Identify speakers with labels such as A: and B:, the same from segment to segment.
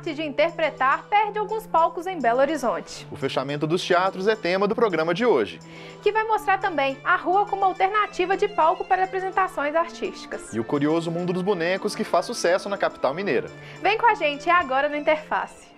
A: arte de interpretar perde alguns palcos em Belo Horizonte.
B: O fechamento dos teatros é tema do programa de hoje,
A: que vai mostrar também a rua como alternativa de palco para apresentações artísticas.
B: E o curioso mundo dos bonecos que faz sucesso na capital mineira.
A: Vem com a gente agora no Interface.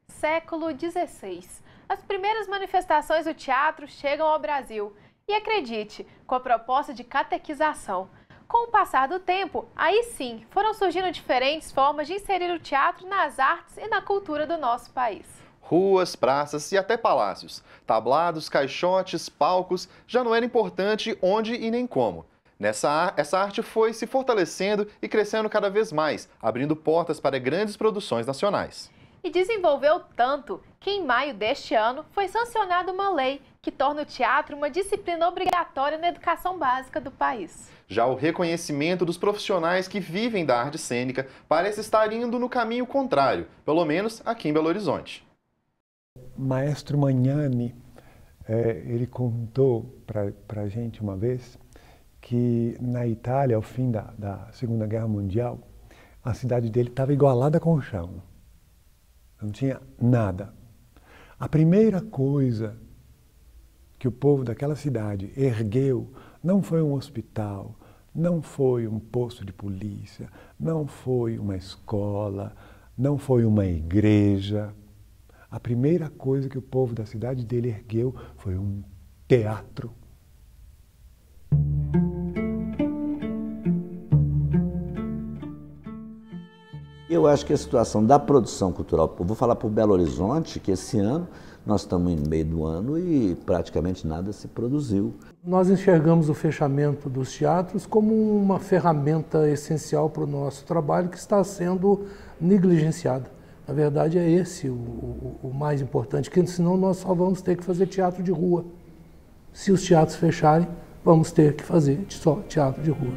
A: Século XVI. As primeiras manifestações do teatro chegam ao Brasil. E acredite, com a proposta de catequização. Com o passar do tempo, aí sim, foram surgindo diferentes formas de inserir o teatro nas artes e na cultura do nosso país.
B: Ruas, praças e até palácios, tablados, caixotes, palcos, já não era importante onde e nem como. Essa arte foi se fortalecendo e crescendo cada vez mais, abrindo portas para grandes produções nacionais.
A: E desenvolveu tanto que em maio deste ano foi sancionada uma lei que torna o teatro uma disciplina obrigatória na educação básica do país.
B: Já o reconhecimento dos profissionais que vivem da arte cênica parece estar indo no caminho contrário, pelo menos aqui em Belo Horizonte.
C: Maestro Magnani, ele contou para a gente uma vez que na Itália, ao fim da Segunda Guerra Mundial, a cidade dele estava igualada com o chão. Não tinha nada. A primeira coisa que o povo daquela cidade ergueu não foi um hospital, não foi um posto de polícia, não foi uma escola, não foi uma igreja. A primeira coisa que o povo da cidade dele ergueu foi um teatro.
D: Eu acho que a situação da produção cultural, eu vou falar por Belo Horizonte, que esse ano nós estamos no meio do ano e praticamente nada se produziu.
E: Nós enxergamos o fechamento dos teatros como uma ferramenta essencial para o nosso trabalho que está sendo negligenciada. Na verdade é esse o mais importante, porque senão nós só vamos ter que fazer teatro de rua. Se os teatros fecharem, vamos ter que fazer só teatro de rua.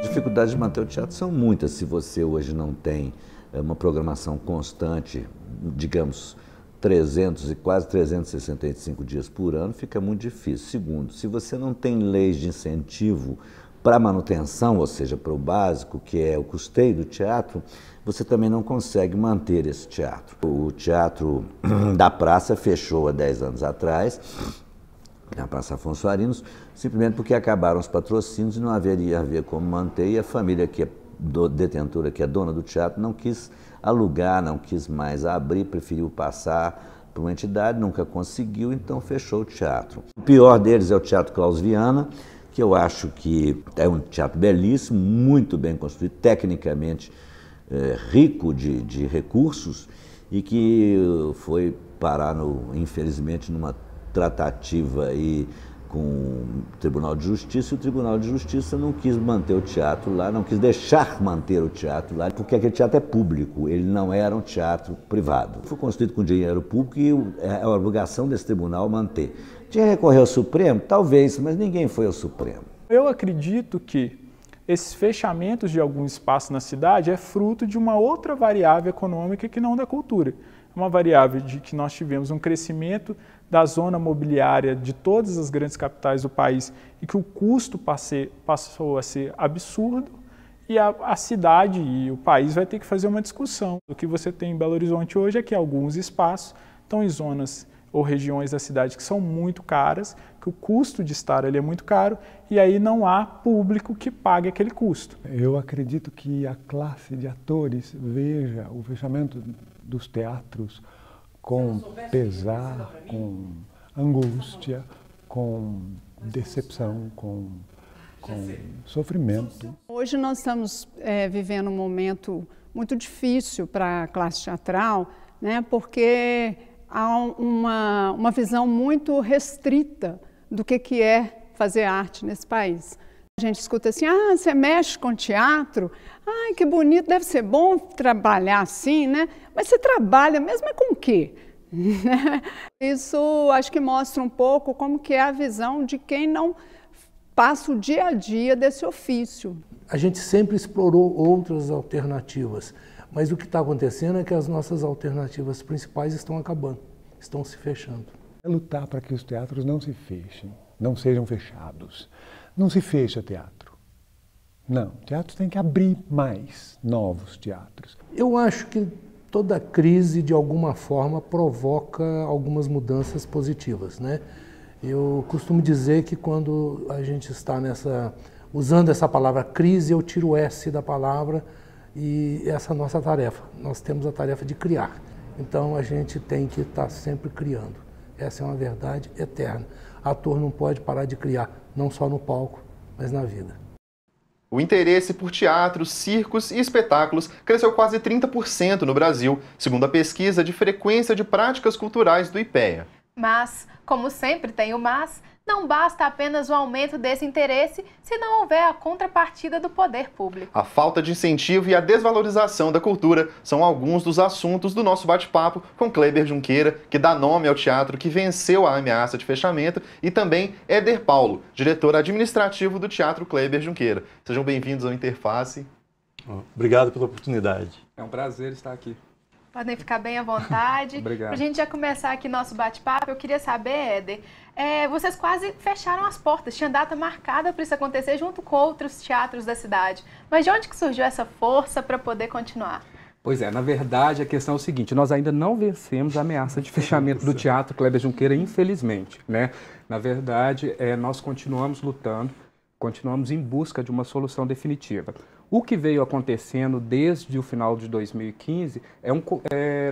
D: As dificuldades de manter o teatro são muitas. Se você hoje não tem uma programação constante, digamos, 300 e quase 365 dias por ano, fica muito difícil. Segundo, se você não tem leis de incentivo para a manutenção, ou seja, para o básico, que é o custeio do teatro, você também não consegue manter esse teatro. O Teatro da Praça fechou há 10 anos atrás, na Praça Afonso Arinos, simplesmente porque acabaram os patrocínios e não haveria como manter, e a família que é detentora, que é dona do teatro, não quis alugar, não quis mais abrir, preferiu passar para uma entidade, nunca conseguiu, então fechou o teatro. O pior deles é o Teatro Klaus Viana, que eu acho que é um teatro belíssimo, muito bem construído, tecnicamente rico de recursos, e que foi parar, infelizmente, numa tratativa aí com o Tribunal de Justiça, e o Tribunal de Justiça não quis manter o teatro lá, não quis deixar manter o teatro lá, porque aquele teatro é público, ele não era um teatro privado. Foi construído com dinheiro público e é a obrigação desse tribunal manter. Tinha que recorrer ao Supremo? Talvez, mas ninguém foi ao Supremo.
F: Eu acredito que esses fechamentos de alguns espaços na cidade é fruto de uma outra variável econômica que não da cultura. Uma variável de que nós tivemos um crescimento da zona mobiliária de todas as grandes capitais do país e que o custo passou a ser absurdo, e a cidade e o país vai ter que fazer uma discussão. O que você tem em Belo Horizonte hoje é que alguns espaços estão em zonas ou regiões da cidade que são muito caras, que o custo de estar ali é muito caro, e aí não há público que pague aquele custo.
C: Eu acredito que a classe de atores veja o fechamento dos teatros com pesar, com angústia, com decepção, com sofrimento.
G: Hoje nós estamos vivendo um momento muito difícil para a classe teatral, né, porque há uma visão muito restrita do que é fazer arte nesse país. A gente escuta assim, você mexe com teatro? Ai, que bonito, deve ser bom trabalhar assim, né? Mas você trabalha mesmo com o quê? Isso acho que mostra um pouco como que é a visão de quem não passa o dia a dia desse ofício.
E: A gente sempre explorou outras alternativas, mas o que está acontecendo é que as nossas alternativas principais estão acabando, estão se fechando.
C: É lutar para que os teatros não se fechem, não sejam fechados. Não se fecha teatro. Não, teatros tem que abrir mais novos teatros.
E: Eu acho que toda crise, de alguma forma, provoca algumas mudanças positivas, né? Eu costumo dizer que quando a gente está usando essa palavra crise, eu tiro o S da palavra e essa é a nossa tarefa. Nós temos a tarefa de criar. Então a gente tem que estar sempre criando. Essa é uma verdade eterna. Ator não pode parar de criar, não só no palco, mas na vida.
B: O interesse por teatros, circos e espetáculos cresceu quase 30% no Brasil, segundo a pesquisa de frequência de práticas culturais do IPEA.
A: Mas, como sempre tem o mas, não basta apenas o aumento desse interesse se não houver a contrapartida do poder público.
B: A falta de incentivo e a desvalorização da cultura são alguns dos assuntos do nosso bate-papo com Kleber Junqueira, que dá nome ao teatro que venceu a ameaça de fechamento, e também Éder Paulo, diretor administrativo do Teatro Kleber Junqueira. Sejam bem-vindos ao Interface.
H: Obrigado pela oportunidade.
I: É um prazer estar aqui.
A: Podem ficar bem à vontade.
I: Obrigado.
A: Para a gente já começar aqui nosso bate-papo, eu queria saber, Éder, vocês quase fecharam as portas, tinha data marcada para isso acontecer junto com outros teatros da cidade. Mas de onde que surgiu essa força para poder continuar?
I: Pois é, na verdade a questão é o seguinte, nós ainda não vencemos a ameaça de fechamento do Teatro Kleber Junqueira, infelizmente, né? Na verdade, nós continuamos lutando, continuamos em busca de uma solução definitiva. O que veio acontecendo desde o final de 2015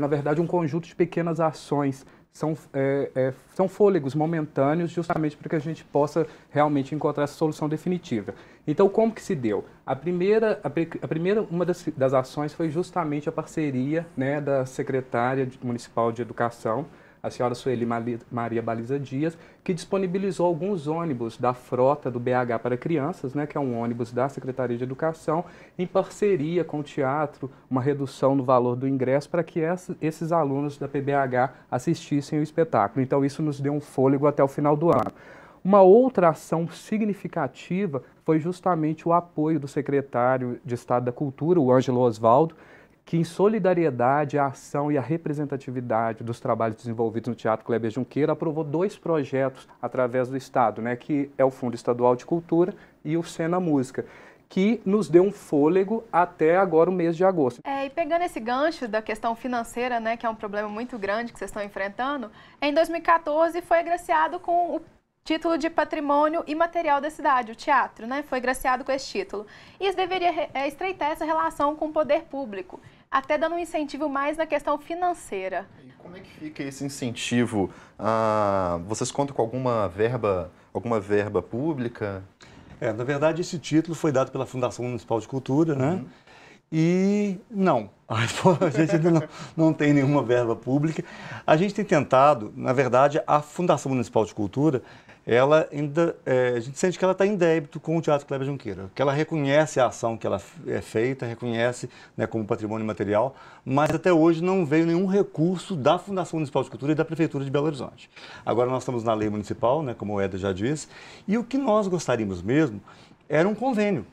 I: na verdade, um conjunto de pequenas ações. São fôlegos momentâneos justamente para que a gente possa realmente encontrar essa solução definitiva. Então, como que se deu? Uma das ações foi justamente a parceria, né, da secretária municipal de Educação, a senhora Sueli Maria Baliza Dias, que disponibilizou alguns ônibus da frota do BH para crianças, né, que é um ônibus da Secretaria de Educação, em parceria com o teatro, uma redução no valor do ingresso para que esses alunos da PBH assistissem o espetáculo. Então isso nos deu um fôlego até o final do ano. Uma outra ação significativa foi justamente o apoio do secretário de Estado da Cultura, o Ângelo Osvaldo, que em solidariedade à ação e à representatividade dos trabalhos desenvolvidos no Teatro Kleber Junqueira, aprovou 2 projetos através do Estado, né, que é o Fundo Estadual de Cultura e o Sena Música, que nos deu um fôlego até agora o mês de agosto.
A: E pegando esse gancho da questão financeira, né, que é um problema muito grande que vocês estão enfrentando, em 2014 foi agraciado com o título de patrimônio imaterial da cidade, o teatro, né, foi agraciado com esse título. E isso deveria estreitar essa relação com o poder público, até dando um incentivo mais na questão financeira.
B: E como é que fica esse incentivo? Vocês contam com alguma verba pública?
H: Na verdade, esse título foi dado pela Fundação Municipal de Cultura, né? E não, a gente ainda não tem nenhuma verba pública. A gente tem tentado, na verdade, a Fundação Municipal de Cultura, ela ainda, a gente sente que ela está em débito com o Teatro Kleber Junqueira, que ela reconhece a ação que ela é feita, reconhece, né, como patrimônio material, mas até hoje não veio nenhum recurso da Fundação Municipal de Cultura e da Prefeitura de Belo Horizonte. Agora nós estamos na lei municipal, né, como o Éder já disse, e o que nós gostaríamos mesmo era um convênio.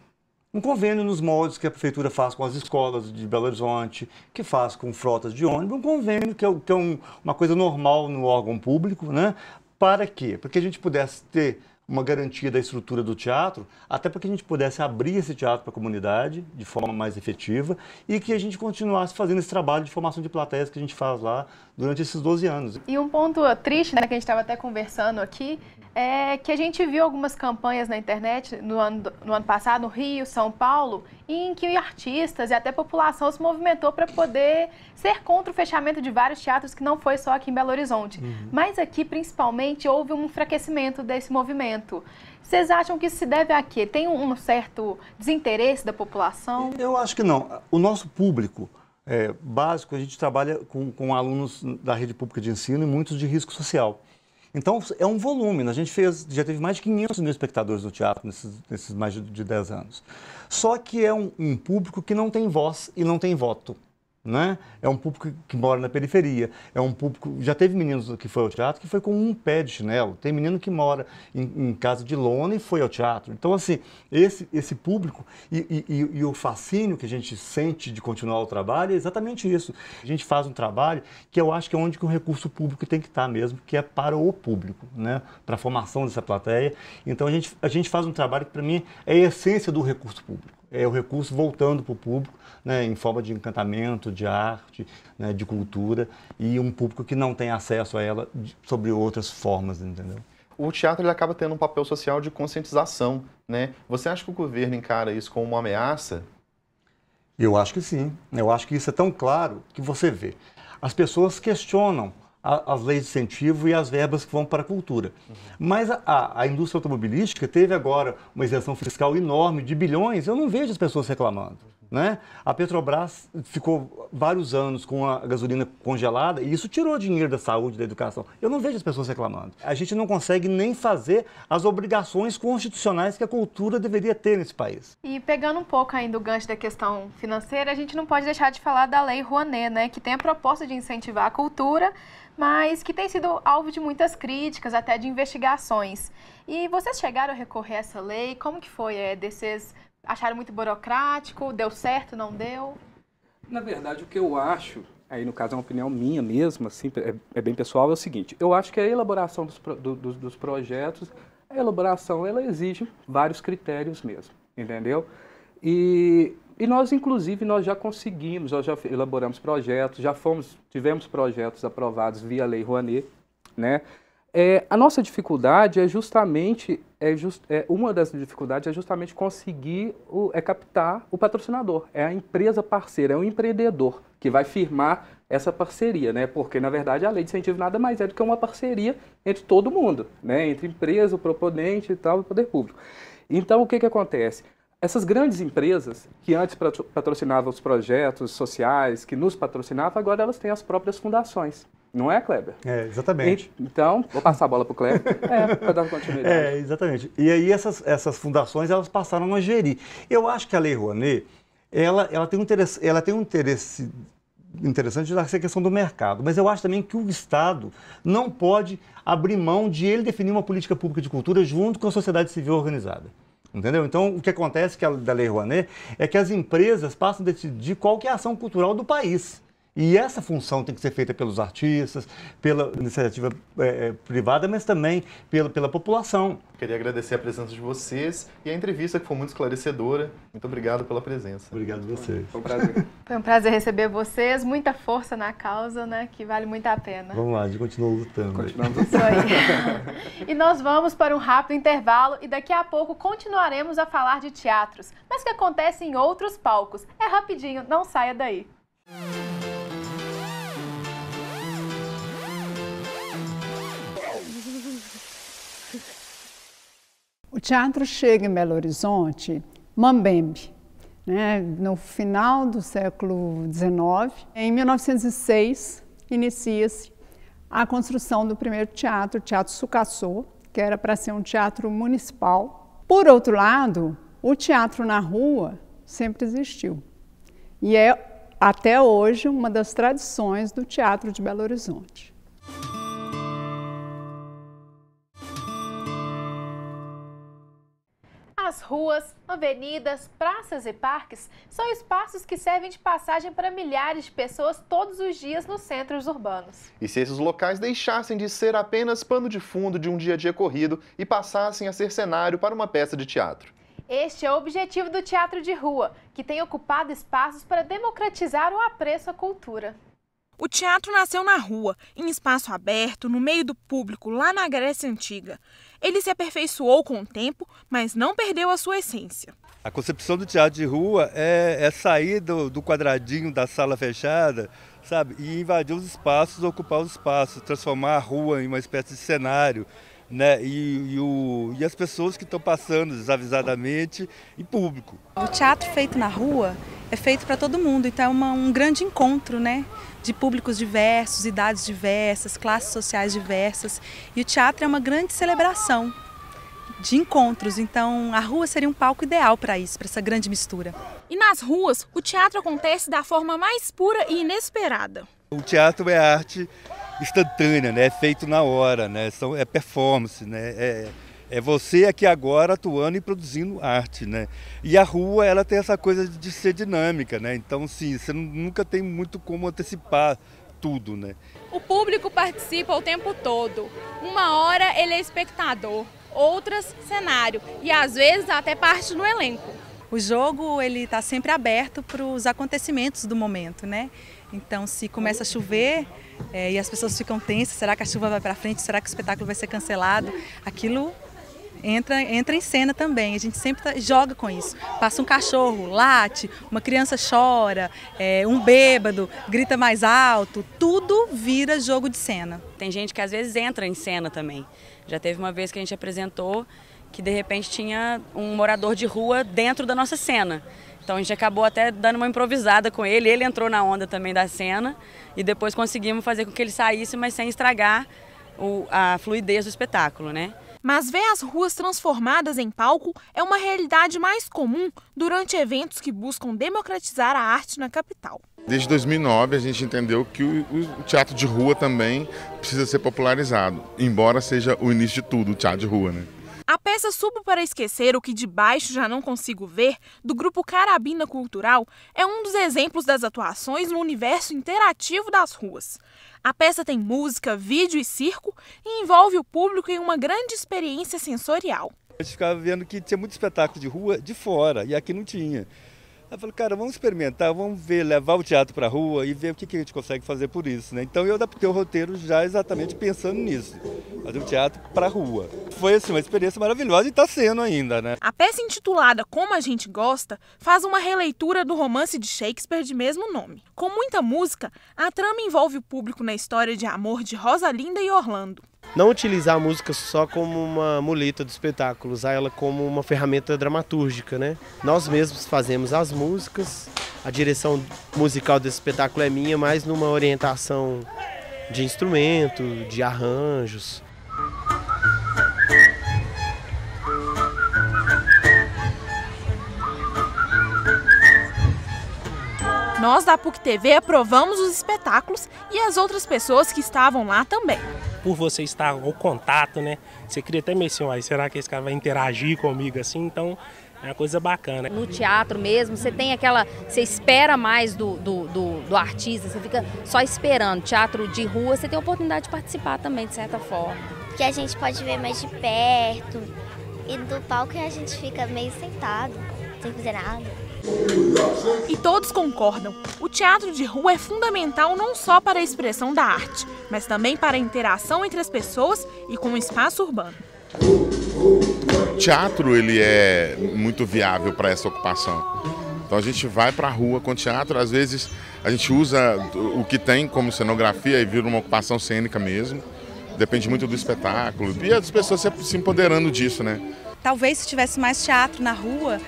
H: Um convênio nos moldes que a Prefeitura faz com as escolas de Belo Horizonte, que faz com frotas de ônibus, um convênio que é uma coisa normal no órgão público, né? Para quê? Para que a gente pudesse ter uma garantia da estrutura do teatro, até para que a gente pudesse abrir esse teatro para a comunidade de forma mais efetiva e que a gente continuasse fazendo esse trabalho de formação de plateias que a gente faz lá durante esses 12 anos.
A: E um ponto triste, né, que a gente estava até conversando aqui, é que a gente viu algumas campanhas na internet no ano passado, no Rio, São Paulo, em que artistas e até a população se movimentou para poder ser contra o fechamento de vários teatros, que não foi só aqui em Belo Horizonte. Mas aqui, principalmente, houve um enfraquecimento desse movimento. Vocês acham que isso se deve a quê? Tem um certo desinteresse da população?
H: Eu acho que não. O nosso público básico, a gente trabalha com alunos da rede pública de ensino e muitos de risco social. Então, é um volume. A gente já teve mais de 500 mil espectadores no teatro nesses mais de 10 anos. Só que é um público que não tem voz e não tem voto. né? É um público que mora na periferia, é um público... Já teve meninos que foi ao teatro que foi com um pé de chinelo, tem menino que mora em casa de lona e foi ao teatro. Então, assim, esse público e o fascínio que a gente sente de continuar o trabalho é exatamente isso. A gente faz um trabalho que eu acho que é onde que o recurso público tem que estar mesmo, que é para o público, né? Para a formação dessa plateia. Então, a gente faz um trabalho que, para mim, é a essência do recurso público. É o recurso voltando para o público, né, em forma de encantamento, de arte, né, de cultura, e um público que não tem acesso a ela sobre outras formas, entendeu?
B: O teatro ele acaba tendo um papel social de conscientização, né? Você acha que o governo encara isso como uma ameaça?
H: Eu acho que sim. Eu acho que isso é tão claro que você vê. As pessoas questionam as leis de incentivo e as verbas que vão para a cultura. Mas a indústria automobilística teve agora uma isenção fiscal enorme de bilhões, eu não vejo as pessoas reclamando, né? A Petrobras ficou vários anos com a gasolina congelada e isso tirou dinheiro da saúde, da educação. Eu não vejo as pessoas reclamando. A gente não consegue nem fazer as obrigações constitucionais que a cultura deveria ter nesse país.
A: E pegando um pouco ainda o gancho da questão financeira, a gente não pode deixar de falar da Lei Rouanet, né? Que tem a proposta de incentivar a cultura, mas que tem sido alvo de muitas críticas, até de investigações. E vocês chegaram a recorrer a essa lei? Como que foi? Vocês acharam muito burocrático? Deu certo, não deu?
I: Na verdade, o que eu acho, aí no caso é uma opinião minha mesmo, assim, é bem pessoal, é o seguinte: eu acho que a elaboração dos projetos, a elaboração ela exige vários critérios mesmo, entendeu? E nós, inclusive, nós já conseguimos, nós já elaboramos projetos, tivemos projetos aprovados via Lei Rouanet, né? A nossa dificuldade é justamente, uma das dificuldades é justamente conseguir captar o patrocinador, é a empresa parceira, é o empreendedor que vai firmar essa parceria, né? Porque, na verdade, a lei de incentivo nada mais é do que uma parceria entre todo mundo, né? Entre empresa, o proponente e tal, e o poder público. Então, o que acontece? Essas grandes empresas que antes patrocinavam os projetos sociais, que nos patrocinavam, agora elas têm as próprias fundações. Não é, Kleber?
H: Exatamente.
I: Então, vou passar a bola para o Kleber. Para dar continuidade.
H: Exatamente. E aí essas fundações, elas passaram a gerir. Eu acho que a Lei Rouanet, ela tem um interesse interessante nessa questão do mercado, mas eu acho também que o Estado não pode abrir mão de ele definir uma política pública de cultura junto com a sociedade civil organizada. Entendeu? Então, o que acontece da Lei Rouanet é que as empresas passam a decidir qual que é a ação cultural do país. E essa função tem que ser feita pelos artistas, pela iniciativa privada, mas também pela população.
B: Queria agradecer a presença de vocês e a entrevista que foi muito esclarecedora. Muito obrigado pela presença.
H: Obrigado a vocês.
I: Foi um prazer.
A: Foi um prazer receber vocês, muita força na causa, né? Que vale muito a pena.
H: Vamos lá, a gente continua lutando.
I: Continuamos
A: lutando. Isso aí. E nós vamos para um rápido intervalo e daqui a pouco continuaremos a falar de teatros, mas que acontece em outros palcos. É rapidinho, não saia daí.
G: O teatro chega em Belo Horizonte, mambembe, né? No final do século XIX. Em 1906, inicia-se a construção do primeiro teatro, o Teatro Sucassô, que era para ser um teatro municipal. Por outro lado, o teatro na rua sempre existiu e é, até hoje, uma das tradições do teatro de Belo Horizonte.
A: As ruas, avenidas, praças e parques são espaços que servem de passagem para milhares de pessoas todos os dias nos centros urbanos.
B: E se esses locais deixassem de ser apenas pano de fundo de um dia a dia corrido e passassem a ser cenário para uma peça de teatro?
A: Este é o objetivo do teatro de rua, que tem ocupado espaços para democratizar o apreço à cultura.
J: O teatro nasceu na rua, em espaço aberto, no meio do público, lá na Grécia Antiga. Ele se aperfeiçoou com o tempo, mas não perdeu a sua essência.
K: A concepção do teatro de rua é sair do quadradinho da sala fechada, sabe, e invadir os espaços, ocupar os espaços, transformar a rua em uma espécie de cenário, né? E as pessoas que estão passando desavisadamente em público.
L: O teatro feito na rua é feito para todo mundo, então é um grande encontro, né? De públicos diversos, idades diversas, classes sociais diversas. E o teatro é uma grande celebração. de encontros. Então, a rua seria um palco ideal para isso, para essa grande mistura.
J: E nas ruas, o teatro acontece da forma mais pura e inesperada.
K: O teatro é arte instantânea, né? É feito na hora, né? É performance, né? É você aqui agora atuando e produzindo arte, né? E a rua, ela tem essa coisa de ser dinâmica, né? Então, sim, você nunca tem muito como antecipar tudo, né?
M: O público participa o tempo todo. Uma hora ele é espectador, outras cenário e às vezes até parte do elenco.
L: O jogo ele está sempre aberto para os acontecimentos do momento, né? Então, se começa a chover e as pessoas ficam tensas, será que a chuva vai para frente? Será que o espetáculo vai ser cancelado? Aquilo entra em cena também. A gente sempre joga com isso. Passa um cachorro, late, uma criança chora, um bêbado grita mais alto. Tudo vira jogo de cena.
N: Tem gente que às vezes entra em cena também. Já teve uma vez que a gente apresentou que de repente tinha um morador de rua dentro da nossa cena. Então a gente acabou até dando uma improvisada com ele, ele entrou na onda também da cena e depois conseguimos fazer com que ele saísse, mas sem estragar a fluidez do espetáculo, né?
J: Mas ver as ruas transformadas em palco é uma realidade mais comum durante eventos que buscam democratizar a arte na capital.
O: Desde 2009 a gente entendeu que o teatro de rua também precisa ser popularizado, embora seja o início de tudo, o teatro de rua, né?
J: A peça Subo para Esquecer o que de baixo já não consigo ver, do grupo Carabina Cultural, é um dos exemplos das atuações no universo interativo das ruas. A peça tem música, vídeo e circo e envolve o público em uma grande experiência sensorial.
K: A gente ficava vendo que tinha muito espetáculo de rua de fora e aqui não tinha. Eu falei, cara, vamos experimentar, vamos ver, levar o teatro para a rua e ver o que a gente consegue fazer por isso, né? Então eu adaptei o roteiro já exatamente pensando nisso, fazer o teatro para a rua. Foi assim, uma experiência maravilhosa e está sendo ainda, né?
J: A peça intitulada Como a Gente Gosta faz uma releitura do romance de Shakespeare de mesmo nome. Com muita música, a trama envolve o público na história de amor de Rosalinda e Orlando.
P: Não utilizar a música só como uma muleta do espetáculo, usar ela como uma ferramenta dramatúrgica, né? Nós mesmos fazemos as músicas, a direção musical desse espetáculo é minha, mas numa orientação de instrumento, de arranjos.
J: Nós da PUC TV aprovamos os espetáculos e as outras pessoas que estavam lá também.
Q: Por você estar ao contato, né? Você cria até meio assim, será que esse cara vai interagir comigo assim? Então é uma coisa bacana.
R: No teatro mesmo, você tem você espera mais do artista, você fica só esperando. Teatro de rua, você tem a oportunidade de participar também, de certa forma.
S: Que a gente pode ver mais de perto e do palco a gente fica meio sentado, sem fazer nada.
J: E todos concordam, o teatro de rua é fundamental não só para a expressão da arte, mas também para a interação entre as pessoas e com o espaço urbano.
O: O teatro ele é muito viável para essa ocupação. Então a gente vai para a rua com o teatro, às vezes a gente usa o que tem como cenografia e vira uma ocupação cênica mesmo. Depende muito do espetáculo e as pessoas se empoderando disso, né?
L: Talvez se tivesse mais teatro na rua,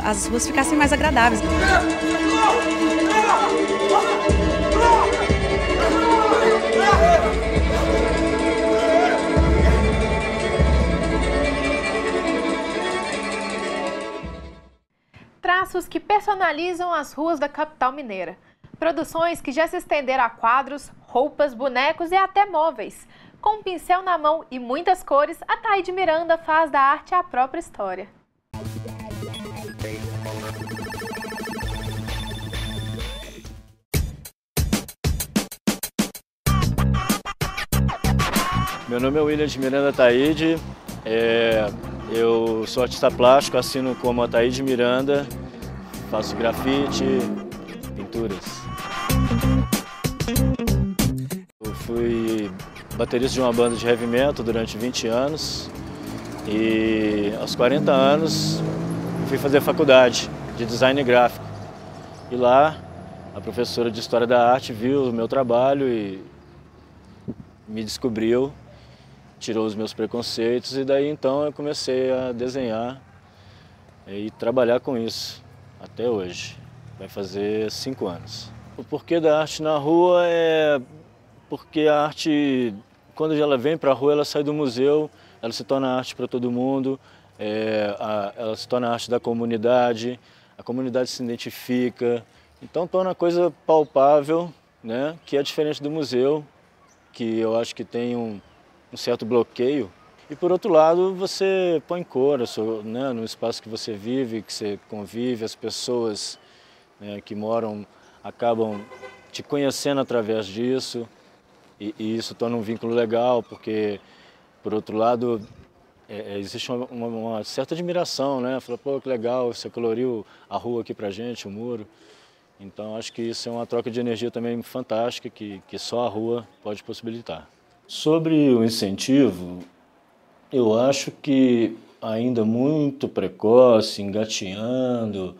L: as ruas ficassem mais agradáveis.
A: Traços que personalizam as ruas da capital mineira. Produções que já se estenderam a quadros, roupas, bonecos e até móveis. Com um pincel na mão e muitas cores, a Taíde Miranda faz da arte a própria história.
T: Meu nome é William de Miranda Taíde, eu sou artista plástico, assino como Taíde Miranda, faço grafite, pinturas. Eu fui baterista de uma banda de heavy metal durante 20 anos e aos 40 anos eu fui fazer faculdade de design gráfico. E lá a professora de História da Arte viu o meu trabalho e me descobriu, tirou os meus preconceitos e daí então eu comecei a desenhar e trabalhar com isso até hoje. Vai fazer 5 anos. O porquê da arte na rua é porque a arte, quando ela vem para a rua, ela sai do museu ela se torna arte para todo mundo, ela se torna arte da comunidade, a comunidade se identifica, então torna a coisa palpável, né, que é diferente do museu, que eu acho que tem um certo bloqueio. E por outro lado, você põe cor, né, no espaço que você vive, que você convive, as pessoas, né, que moram acabam te conhecendo através disso, e isso torna um vínculo legal, porque, por outro lado, existe uma certa admiração, né? Fala, pô, que legal, você coloriu a rua aqui pra gente, o muro. Então, acho que isso é uma troca de energia também fantástica, que só a rua pode possibilitar. Sobre o incentivo, eu acho que ainda muito precoce, engateando,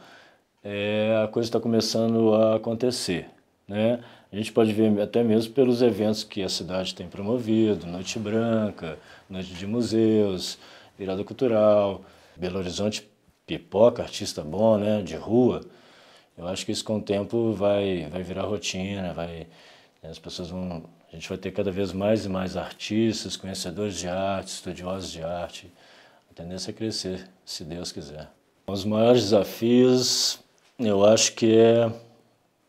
T: a coisa está começando a acontecer, né? A gente pode ver até mesmo pelos eventos que a cidade tem promovido, Noite Branca, Noite de Museus, Virada Cultural, Belo Horizonte pipoca, artista bom, né, de rua. Eu acho que isso com o tempo vai virar rotina, as pessoas vão, a gente vai ter cada vez mais e mais artistas, conhecedores de arte, estudiosos de arte. A tendência é crescer, se Deus quiser. Os maiores desafios, eu acho que é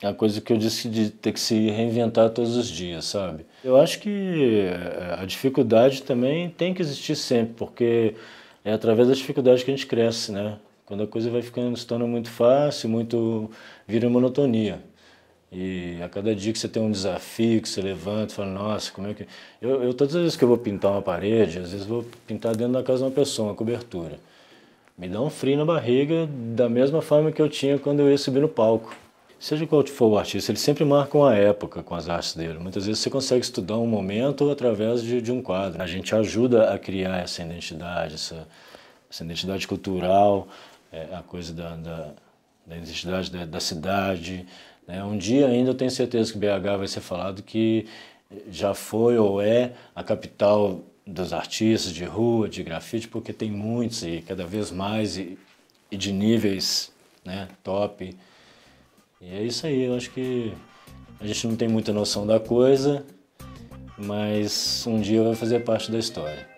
T: a coisa que eu disse de ter que se reinventar todos os dias, sabe? Eu acho que a dificuldade também tem que existir sempre, porque é através da dificuldade que a gente cresce, né? Quando a coisa vai ficando, se torna muito fácil, vira monotonia. E a cada dia que você tem um desafio, que você levanta e fala, nossa, como é que... Eu todas as vezes que eu vou pintar uma parede, às vezes vou pintar dentro da casa de uma pessoa, uma cobertura. Me dá um frio na barriga, da mesma forma que eu tinha quando eu ia subir no palco. Seja qual for o artista, ele sempre marca uma época com as artes dele. Muitas vezes você consegue estudar um momento através de um quadro. A gente ajuda a criar essa identidade, essa identidade cultural, a coisa da identidade da cidade. Né? Um dia ainda eu tenho certeza que BH vai ser falado que já foi ou é a capital dos artistas de rua, de grafite, porque tem muitos e cada vez mais e de níveis, né, top. E é isso aí, eu acho que a gente não tem muita noção da coisa, mas um dia vai fazer parte da história.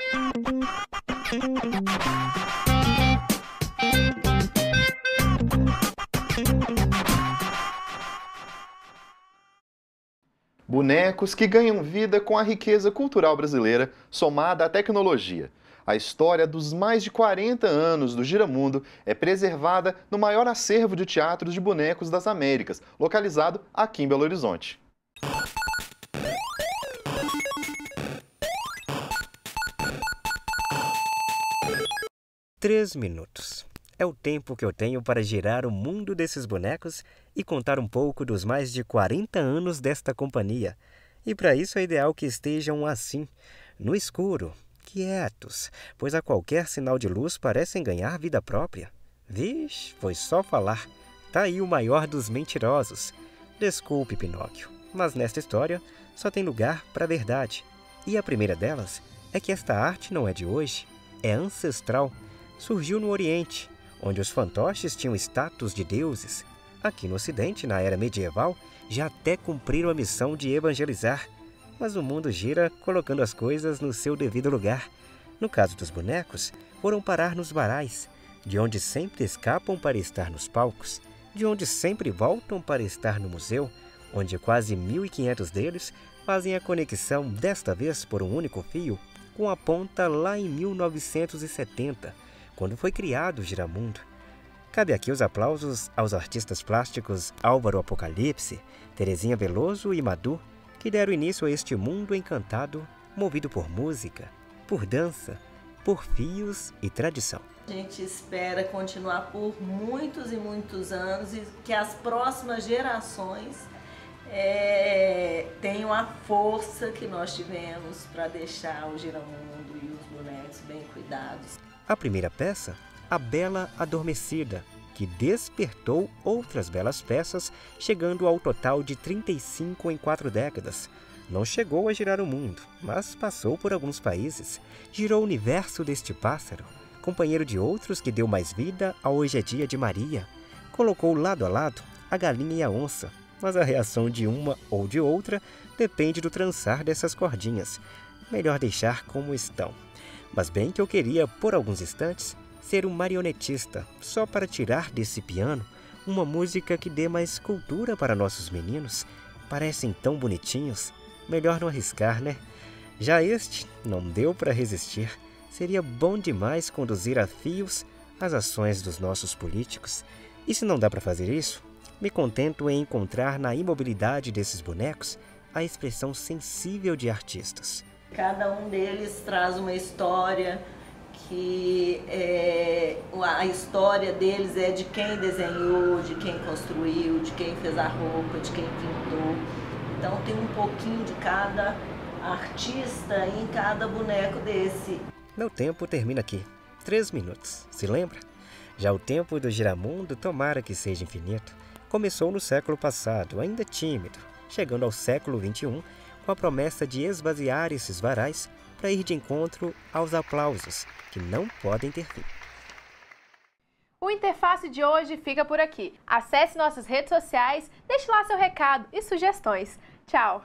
B: Bonecos que ganham vida com a riqueza cultural brasileira somada à tecnologia. A história dos mais de 40 anos do Giramundo é preservada no maior acervo de teatros de bonecos das Américas, localizado aqui em Belo Horizonte.
U: Três minutos. É o tempo que eu tenho para girar o mundo desses bonecos e contar um pouco dos mais de 40 anos desta companhia. E para isso é ideal que estejam assim, no escuro, quietos, pois a qualquer sinal de luz parecem ganhar vida própria. Vixe, foi só falar. Tá aí o maior dos mentirosos. Desculpe, Pinóquio, mas nesta história só tem lugar para a verdade. E a primeira delas é que esta arte não é de hoje, é ancestral. Surgiu no Oriente, onde os fantoches tinham status de deuses. Aqui no Ocidente, na era medieval, já até cumpriram a missão de evangelizar. Mas o mundo gira colocando as coisas no seu devido lugar. No caso dos bonecos, foram parar nos varais, de onde sempre escapam para estar nos palcos, de onde sempre voltam para estar no museu, onde quase 1.500 deles fazem a conexão, desta vez por um único fio, com a ponta lá em 1970, quando foi criado o Giramundo. Cabe aqui os aplausos aos artistas plásticos Álvaro Apocalipse, Terezinha Veloso e Madu, que deram início a este mundo encantado, movido por música, por dança, por fios e tradição.
V: A gente espera continuar por muitos e muitos anos e que as próximas gerações tenham a força que nós tivemos para deixar o Giramundo e os bonecos bem cuidados.
U: A primeira peça, A Bela Adormecida, que despertou outras belas peças, chegando ao total de 35 em 4 décadas. Não chegou a girar o mundo, mas passou por alguns países. Girou o universo deste pássaro, companheiro de outros que deu mais vida a Hoje é Dia de Maria. Colocou lado a lado a galinha e a onça, mas a reação de uma ou de outra depende do trançar dessas cordinhas. Melhor deixar como estão. Mas bem que eu queria, por alguns instantes, ser um marionetista, só para tirar desse piano uma música que dê mais cultura para nossos meninos. Parecem tão bonitinhos, melhor não arriscar, né? Já este não deu para resistir. Seria bom demais conduzir a fios as ações dos nossos políticos. E se não dá para fazer isso, me contento em encontrar na imobilidade desses bonecos a expressão sensível de artistas.
V: Cada um deles traz uma história que a história deles é de quem desenhou, de quem construiu, de quem fez a roupa, de quem pintou. Então tem um pouquinho de cada artista em cada boneco desse.
U: Meu tempo termina aqui. 3 minutos, se lembra? Já o tempo do Giramundo, tomara que seja infinito, começou no século passado, ainda tímido, chegando ao século XXI, com a promessa de esvaziar esses varais para ir de encontro aos aplausos, que não podem ter fim.
A: O Interface de hoje fica por aqui. Acesse nossas redes sociais, deixe lá seu recado e sugestões. Tchau!